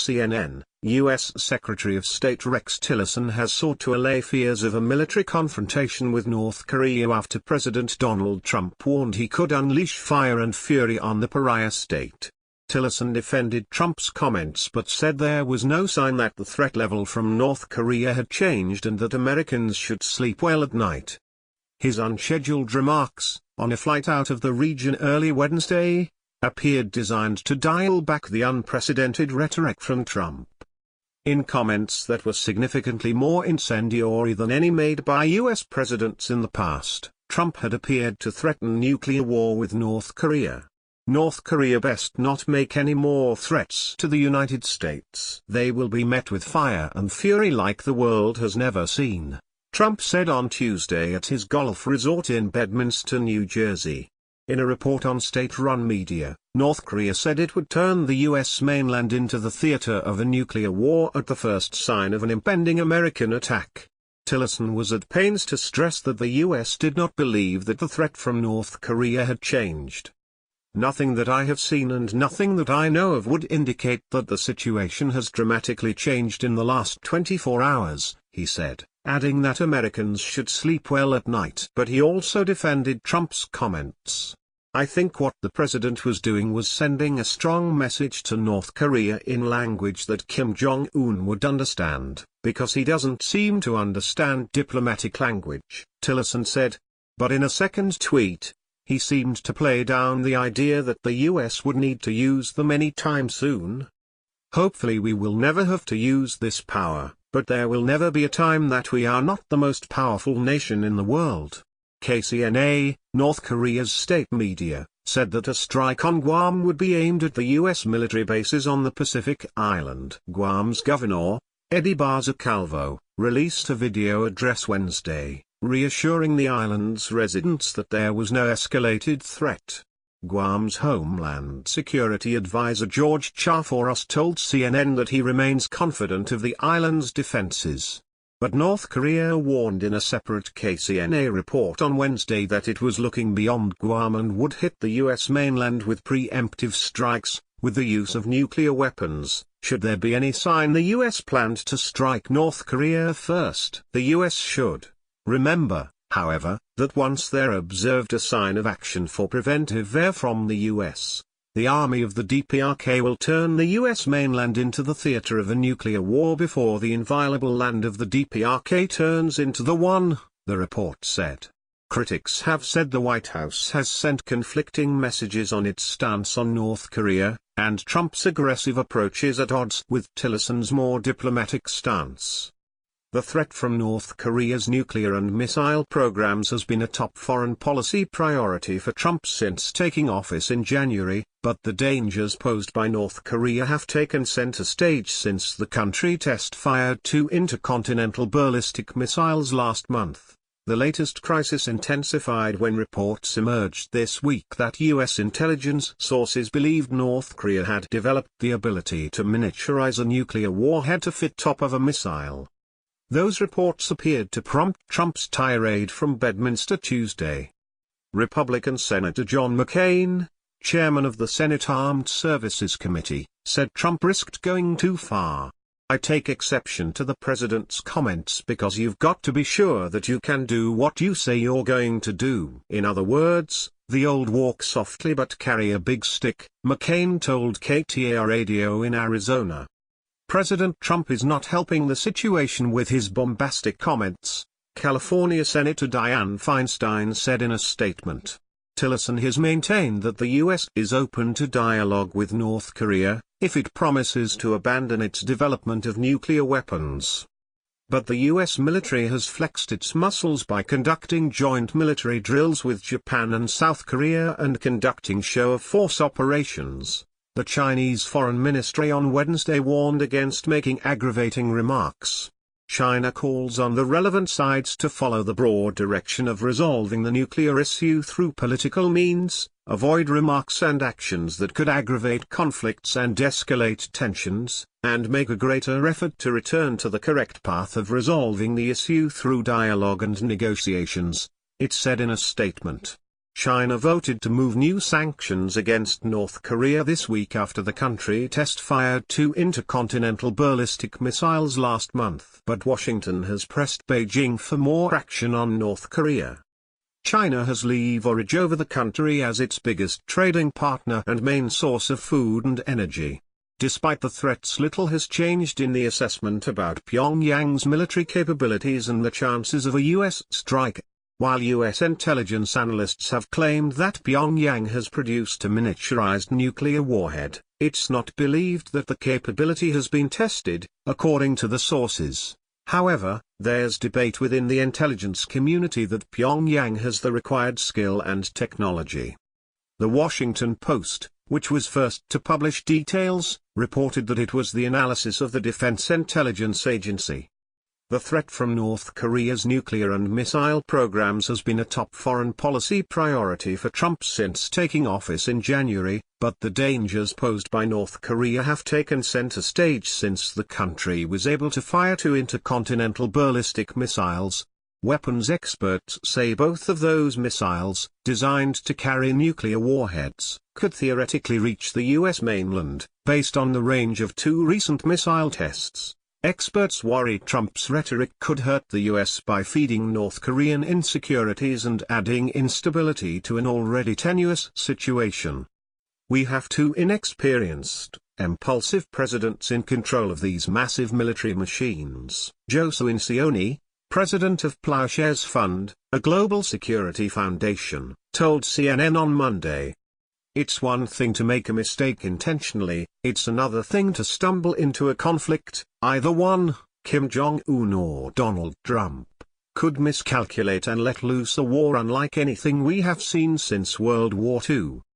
CNN, U.S. Secretary of State Rex Tillerson has sought to allay fears of a military confrontation with North Korea after President Donald Trump warned he could unleash fire and fury on the pariah state. Tillerson defended Trump's comments but said there was no sign that the threat level from North Korea had changed and that Americans should sleep well at night. His unscheduled remarks, on a flight out of the region early Wednesday, appeared designed to dial back the unprecedented rhetoric from Trump. In comments that were significantly more incendiary than any made by U.S. presidents in the past, Trump had appeared to threaten nuclear war with North Korea. North Korea best not make any more threats to the United States. They will be met with fire and fury like the world has never seen, Trump said on Tuesday at his golf resort in Bedminster, New Jersey. In a report on state-run media, North Korea said it would turn the U.S. mainland into the theater of a nuclear war at the first sign of an impending American attack. Tillerson was at pains to stress that the U.S. did not believe that the threat from North Korea had changed. Nothing that I have seen and nothing that I know of would indicate that the situation has dramatically changed in the last 24 hours, he said, adding that Americans should sleep well at night. But he also defended Trump's comments. I think what the president was doing was sending a strong message to North Korea in language that Kim Jong-un would understand, because he doesn't seem to understand diplomatic language, Tillerson said. But in a second tweet, he seemed to play down the idea that the US would need to use them any time soon. Hopefully we will never have to use this power, but there will never be a time that we are not the most powerful nation in the world. KCNA, North Korea's state media, said that a strike on Guam would be aimed at the US military bases on the Pacific island. Guam's governor, Eddie Barza Calvo, released a video address Wednesday, reassuring the island's residents that there was no escalated threat. Guam's Homeland Security Advisor George Chaforros told CNN that he remains confident of the island's defenses. But North Korea warned in a separate KCNA report on Wednesday that it was looking beyond Guam and would hit the U.S. mainland with preemptive strikes, with the use of nuclear weapons, should there be any sign the U.S. planned to strike North Korea first. The U.S. should remember, however, that once there observed a sign of action for preventive air from the U.S., the army of the DPRK will turn the U.S. mainland into the theater of a nuclear war before the inviolable land of the DPRK turns into the one, the report said. Critics have said the White House has sent conflicting messages on its stance on North Korea, and Trump's aggressive approach is at odds with Tillerson's more diplomatic stance. The threat from North Korea's nuclear and missile programs has been a top foreign policy priority for Trump since taking office in January, but the dangers posed by North Korea have taken center stage since the country test-fired 2 intercontinental ballistic missiles last month. The latest crisis intensified when reports emerged this week that U.S. intelligence sources believed North Korea had developed the ability to miniaturize a nuclear warhead to fit top of a missile. Those reports appeared to prompt Trump's tirade from Bedminster Tuesday. Republican Senator John McCain, chairman of the Senate Armed Services Committee, said Trump risked going too far. I take exception to the president's comments because you've got to be sure that you can do what you say you're going to do. In other words, the old walk softly but carry a big stick, McCain told KTAR Radio in Arizona. President Trump is not helping the situation with his bombastic comments, California Senator Dianne Feinstein said in a statement. Tillerson has maintained that the U.S. is open to dialogue with North Korea, if it promises to abandon its development of nuclear weapons. But the U.S. military has flexed its muscles by conducting joint military drills with Japan and South Korea and conducting show-of-force operations. The Chinese Foreign Ministry on Wednesday warned against making aggravating remarks. China calls on the relevant sides to follow the broad direction of resolving the nuclear issue through political means, avoid remarks and actions that could aggravate conflicts and escalate tensions, and make a greater effort to return to the correct path of resolving the issue through dialogue and negotiations, it said in a statement. China voted to move new sanctions against North Korea this week after the country test-fired 2 intercontinental ballistic missiles last month. But Washington has pressed Beijing for more action on North Korea. China has leverage over the country as its biggest trading partner and main source of food and energy. Despite the threats, little has changed in the assessment about Pyongyang's military capabilities and the chances of a U.S. strike. While U.S. intelligence analysts have claimed that Pyongyang has produced a miniaturized nuclear warhead, it's not believed that the capability has been tested, according to the sources. However, there's debate within the intelligence community that Pyongyang has the required skill and technology. The Washington Post, which was first to publish details, reported that it was the analysis of the Defense Intelligence Agency. The threat from North Korea's nuclear and missile programs has been a top foreign policy priority for Trump since taking office in January, but the dangers posed by North Korea have taken center stage since the country was able to fire 2 intercontinental ballistic missiles. Weapons experts say both of those missiles, designed to carry nuclear warheads, could theoretically reach the U.S. mainland, based on the range of 2 recent missile tests. Experts worry Trump's rhetoric could hurt the U.S. by feeding North Korean insecurities and adding instability to an already tenuous situation. We have 2 inexperienced, impulsive presidents in control of these massive military machines. Joe Cincione, president of Plowshares Fund, a global security foundation, told CNN on Monday. It's one thing to make a mistake intentionally, it's another thing to stumble into a conflict. Either one, Kim Jong-un or Donald Trump, could miscalculate and let loose a war unlike anything we have seen since World War II.